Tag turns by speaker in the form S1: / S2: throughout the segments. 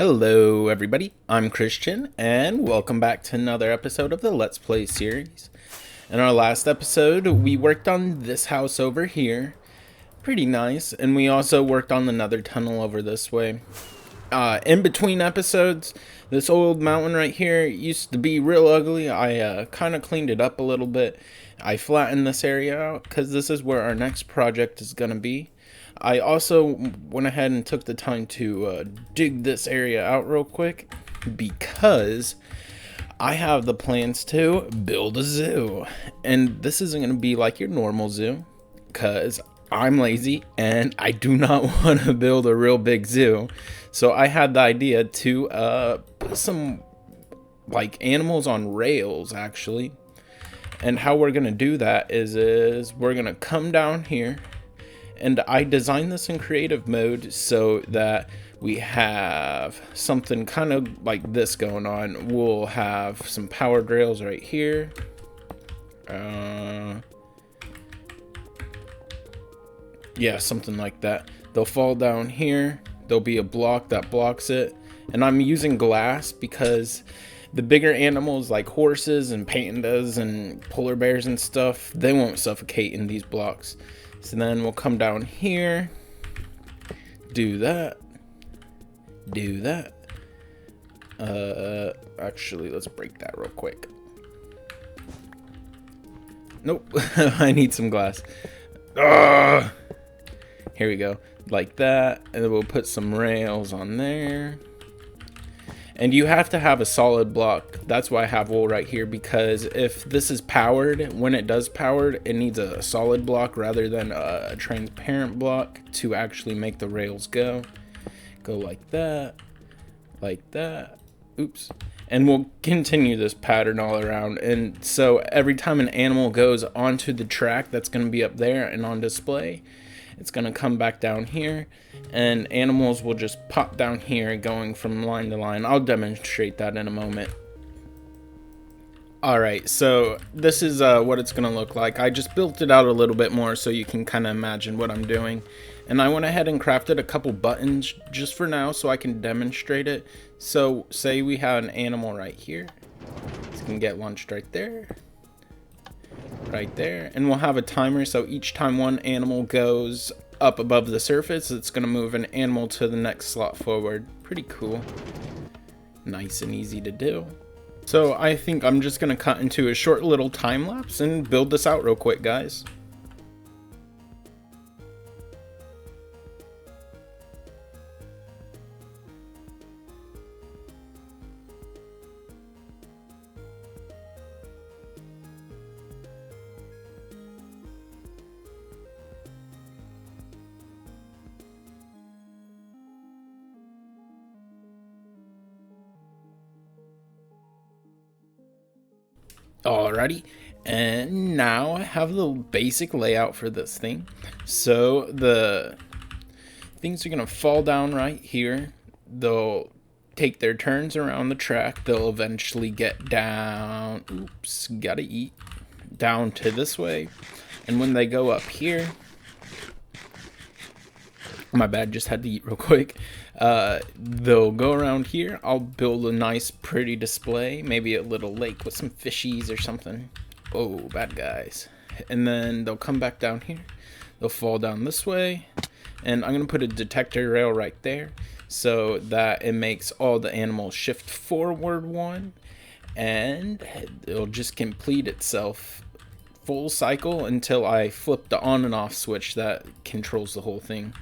S1: Hello everybody, I'm Christian, and welcome back to another episode of the Let's Play series. In our last episode, we worked on this house over here. Pretty nice, and we also worked on another tunnel over this way. In between episodes, this old mountain right here used to be real ugly. I kind of cleaned it up a little bit. I flattened this area out, because this is where our next project is going to be. I also went ahead and took the time to dig this area out real quick because I have the plans to build a zoo. And this isn't going to be like your normal zoo because I'm lazy and I do not want to build a real big zoo. So I had the idea to put some like animals on rails actually. And how we're going to do that is we're going to come down here. And I designed this in creative mode so that we have something kind of like this going on. We'll have some powered rails right here. Yeah, something like that. They'll fall down here. There'll be a block that blocks it. And I'm using glass because the bigger animals like horses and pandas and polar bears and stuff, they won't suffocate in these blocks. So then we'll come down here, do that. Actually, let's break that real quick. Nope, I need some glass. Ugh. Here we go, like that, and then we'll put some rails on there. And you have to have a solid block. That's why I have wool right here, because if this is powered, when it does powered, it needs a solid block rather than a transparent block to actually make the rails go. Go like that, like that. Oops. And we'll continue this pattern all around. And so every time an animal goes onto the track that's going to be up there and on display, it's going to come back down here, and animals will just pop down here going from line to line. I'll demonstrate that in a moment. Alright, so this is what it's going to look like. I just built it out a little bit more so you can kind of imagine what I'm doing. And I went ahead and crafted a couple buttons just for now so I can demonstrate it. So say we have an animal right here. This can get launched right there. Right there, and we'll have a timer, so each time one animal goes up above the surface, it's going to move an animal to the next slot forward. Pretty cool. Nice and easy to do. So I think I'm just going to cut into a short little time lapse and build this out real quick, guys. Alrighty, and now I have the basic layout for this thing. So the things are gonna fall down right here. They'll take their turns around the track. They'll eventually get down, oops, gotta eat, down to this way. And when they go up here, my bad, just had to eat real quick. They'll go around here. I'll build a nice pretty display, maybe a little lake with some fishies or something. Oh, bad guys. And then they'll come back down here. They'll fall down this way, and I'm gonna put a detector rail right there so that it makes all the animals shift forward one, and it'll just complete itself full cycle until I flip the on and off switch that controls the whole thing.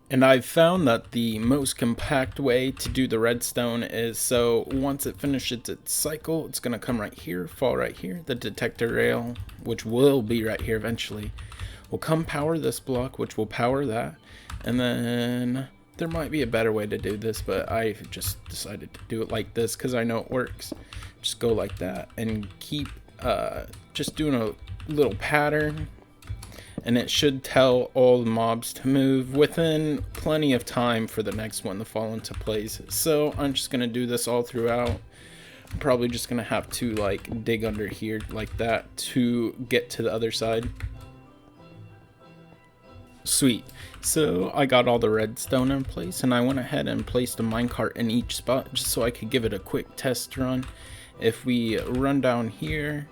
S1: And I've found that the most compact way to do the redstone is, so once it finishes its cycle, it's going to come right here, fall right here. The detector rail, which will be right here eventually, will come power this block, which will power that. And then there might be a better way to do this, but I just decided to do it like this because I know it works. Just go like that and keep just doing a little pattern. And it should tell all the mobs to move within plenty of time for the next one to fall into place. So I'm just going to do this all throughout. I'm probably just going to have to like dig under here like that to get to the other side. Sweet. So I got all the redstone in place, and I went ahead and placed a minecart in each spot just so I could give it a quick test run. If we run down here,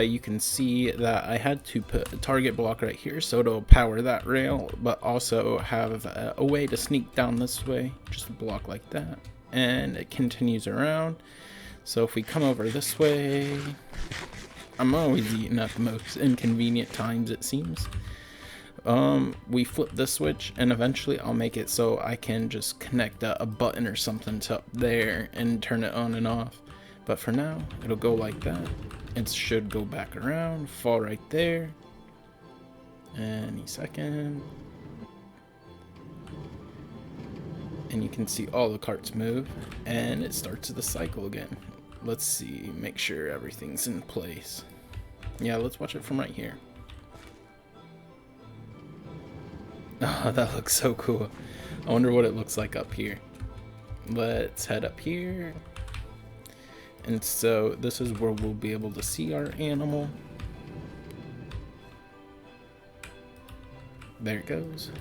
S1: you can see that I had to put a target block right here so it'll power that rail, but also have a way to sneak down this way, just a block like that, and it continues around. So if we come over this way, I'm always eating at the most inconvenient times, it seems. We flip this switch, and eventually I'll make it so I can just connect a button or something to up there and turn it on and off. But for now, it'll go like that. It should go back around, fall right there. Any second. And you can see all the carts move, and it starts the cycle again. Let's see, make sure everything's in place. Yeah, let's watch it from right here. Oh, that looks so cool. I wonder what it looks like up here. Let's head up here. And so this is where we'll be able to see our animal. There it goes.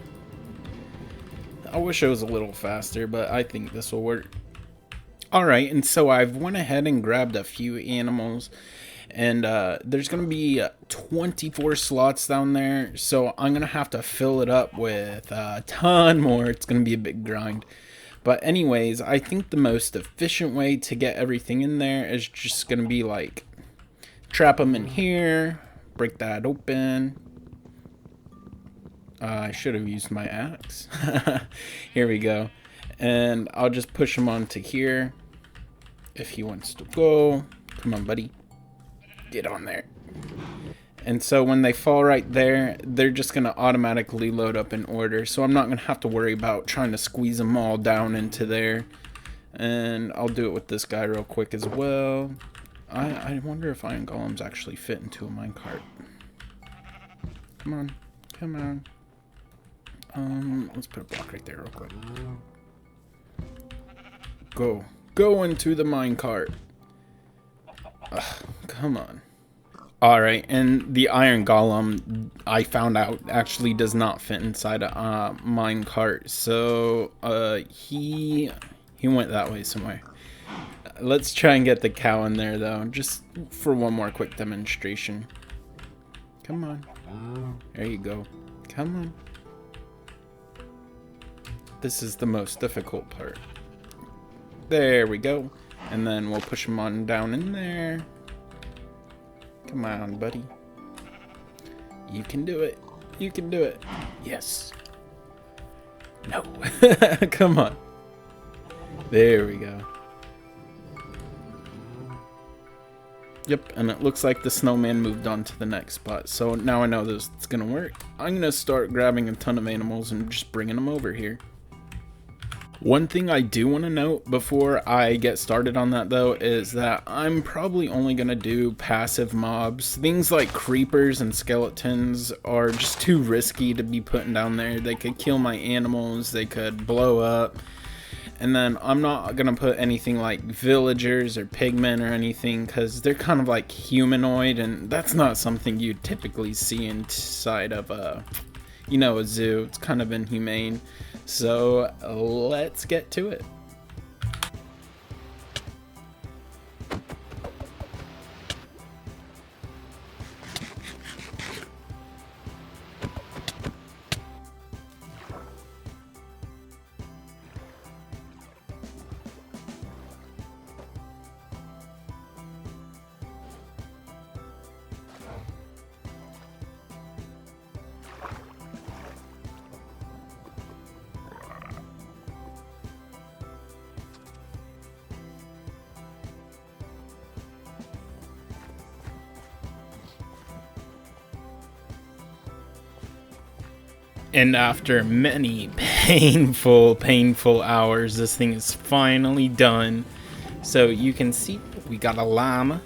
S1: I wish it was a little faster, but I think this will work. Alright, and so I've went ahead and grabbed a few animals, and there's going to be 24 slots down there, so I'm going to have to fill it up with a ton more. It's going to be a big grind. But anyways, I think the most efficient way to get everything in there is just going to be like, trap them in here, break that open. I should have used my axe. Here we go. And I'll just push him onto here. If he wants to go. Come on, buddy. Get on there. And so when they fall right there, they're just going to automatically load up in order. So I'm not going to have to worry about trying to squeeze them all down into there. And I'll do it with this guy real quick as well. I wonder if iron golems actually fit into a minecart. Come on. Come on. Let's put a block right there real quick. Go. Go into the minecart. Come on. Alright, and the iron golem, I found out, actually does not fit inside a minecart. So, he went that way somewhere. Let's try and get the cow in there, though, just for one more quick demonstration. Come on. There you go. Come on. This is the most difficult part. There we go. And then we'll push him on down in there. Come on, buddy. You can do it. You can do it. Yes. No. Come on. There we go. Yep, and it looks like the snowman moved on to the next spot. So now I know this is going to work. I'm going to start grabbing a ton of animals and just bringing them over here. One thing I do want to note before I get started on that, though, is that I'm probably only going to do passive mobs. Things like creepers and skeletons are just too risky to be putting down there. They could kill my animals, they could blow up. And then I'm not going to put anything like villagers or pigmen or anything, because they're kind of like humanoid, and that's not something you typically see inside of a zoo. It's kind of inhumane. So let's get to it. And after many painful hours, this thing is finally done. So you can see we got a llama.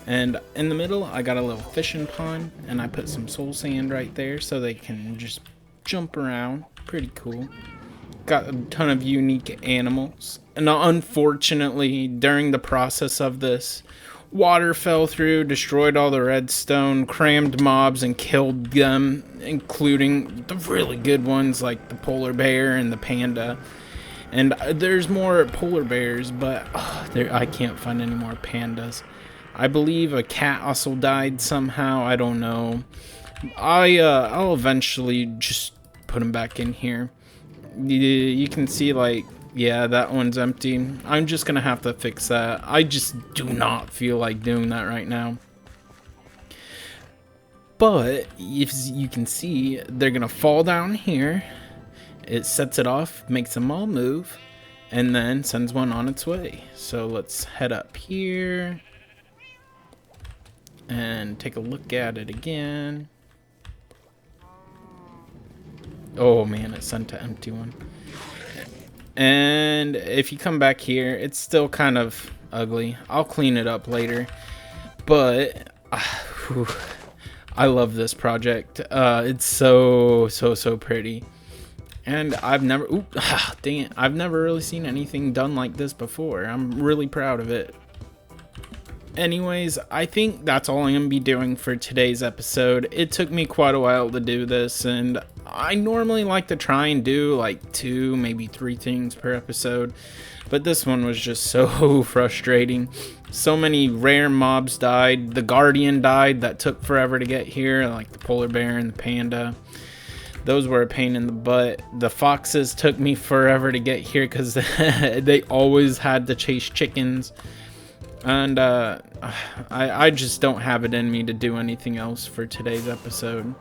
S1: And in the middle, I got a little fishing pond. And I put some soul sand right there so they can just jump around. Pretty cool. Got a ton of unique animals. And unfortunately, during the process of this, Water fell through, destroyed all the redstone, crammed mobs and killed them, including the really good ones like the polar bear and the panda. And there's more polar bears, but I can't find any more pandas. I believe a cat also died somehow. I don't know. I'll eventually just put them back in here. You can see, like, yeah, that one's empty. I'm just gonna have to fix that. I just do not feel like doing that right now. But if you can see, they're gonna fall down here. It sets it off, makes them all move, and then sends one on its way. So let's head up here and take a look at it again. Oh man, it sent an empty one. And if you come back here, it's still kind of ugly. I'll clean it up later. But I love this project. It's so pretty. And I've never, dang it, I've never really seen anything done like this before. I'm really proud of it. Anyways, I think that's all I'm going to be doing for today's episode. It took me quite a while to do this, and I normally like to try and do like 2, maybe 3 things per episode. But this one was just so frustrating. So many rare mobs died. The guardian died that took forever to get here, like the polar bear and the panda. Those were a pain in the butt. The foxes took me forever to get here because they always had to chase chickens. And I just don't have it in me to do anything else for today's episode.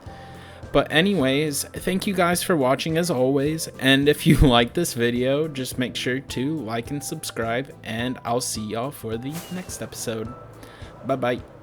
S1: But anyways, thank you guys for watching as always. And if you like this video, just make sure to like and subscribe. And I'll see y'all for the next episode. Bye-bye.